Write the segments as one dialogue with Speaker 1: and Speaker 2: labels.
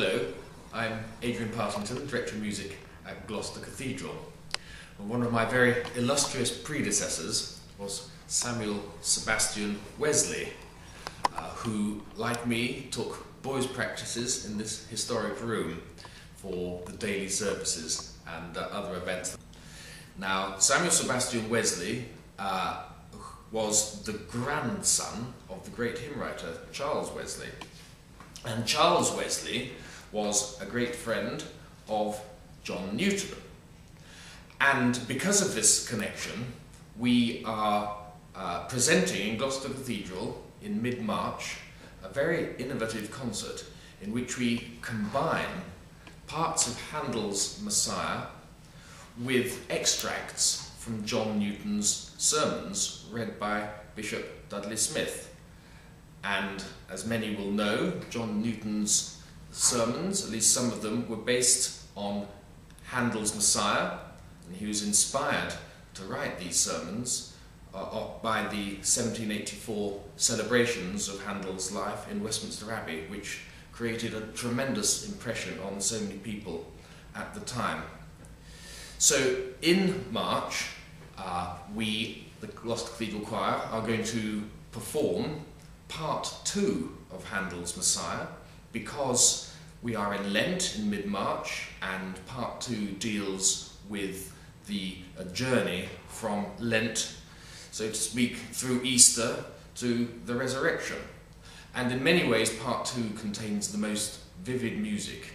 Speaker 1: Hello, I'm Adrian Partington, Director of Music at Gloucester Cathedral. One of my very illustrious predecessors was Samuel Sebastian Wesley, who, like me, took boys' practices in this historic room for the daily services and other events. Now, Samuel Sebastian Wesley was the grandson of the great hymn writer Charles Wesley. And Charles Wesley was a great friend of John Newton. And because of this connection, we are presenting in Gloucester Cathedral in mid-March a very innovative concert in which we combine parts of Handel's Messiah with extracts from John Newton's sermons read by Bishop Dudley Smith. And as many will know, John Newton's sermons, at least some of them, were based on Handel's Messiah, and he was inspired to write these sermons by the 1784 celebrations of Handel's life in Westminster Abbey, which created a tremendous impression on so many people at the time. So in March, we, the Gloucester Cathedral Choir, are going to perform Part 2 of Handel's Messiah, because we are in Lent in mid-March, and Part 2 deals with the journey from Lent, so to speak, through Easter to the resurrection. And in many ways, Part 2 contains the most vivid music.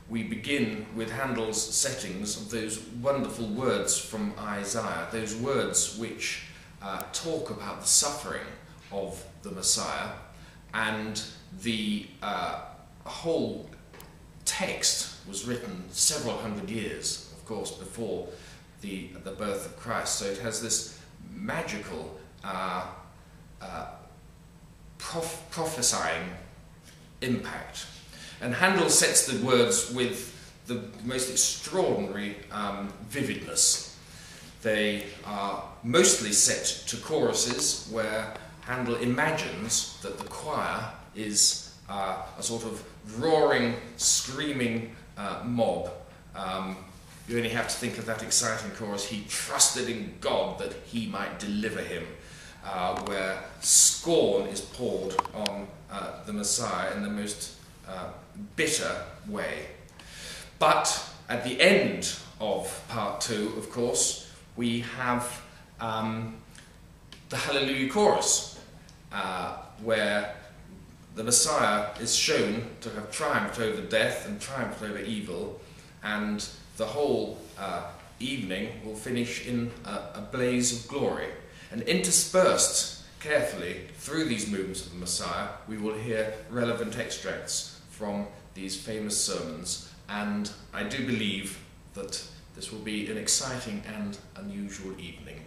Speaker 1: We begin with Handel's settings of those wonderful words from Isaiah, those words which talk about the suffering of the Messiah, and the whole text was written several hundred years, of course, before the birth of Christ. So it has this magical prophesying impact. And Handel sets the words with the most extraordinary vividness. They are mostly set to choruses where Handel imagines that the choir is a sort of roaring, screaming mob. You only have to think of that exciting chorus, "He trusted in God that he might deliver him," where scorn is poured on the Messiah in the most bitter way. But at the end of Part 2, of course, we have the Hallelujah chorus, where the Messiah is shown to have triumphed over death and triumphed over evil, and the whole evening will finish in a blaze of glory. And interspersed carefully through these movements of the Messiah, we will hear relevant extracts from these famous sermons, and I do believe that this will be an exciting and unusual evening.